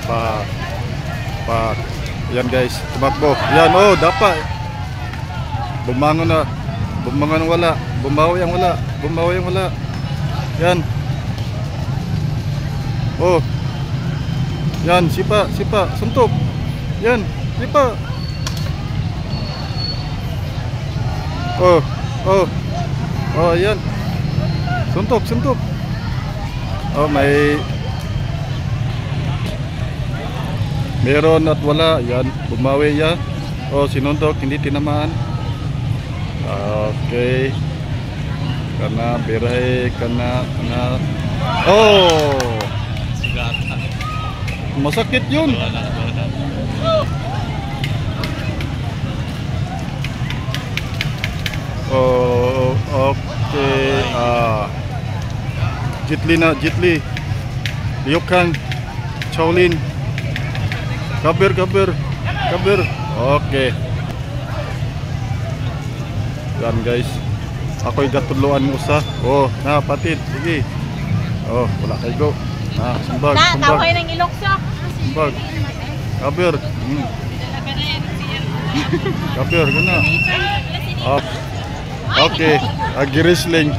Pak. Pak. Yan guys, tumakbo. Yan, oh, dapat. Bumangon na. Bumangon wala. Bumawi ang wala. Bumawi ang wala. Yan. Oh. Yan, sipa, sipa, suntok. Yan, sipa. Oh, oh. Oh, yan. Suntok, suntok. Oh, meron at wala. Yan, bumawi ya. Oh, sinuntok, hindi tinamaan. Okay. Kana biray kana oh. Masakit yun. Oh, okay. Jitli na, Jitli. Liukang Shaolin. Kabir. Okay. Yan guys. Ako'y gatuluan mo sa. Oh, na patid. Sige. Oh, wala kay go. Na, sumbag. Taway ng ilokso. Sumbag. Kabir. Kabir, gana. Oh. Okay, agi wrestling.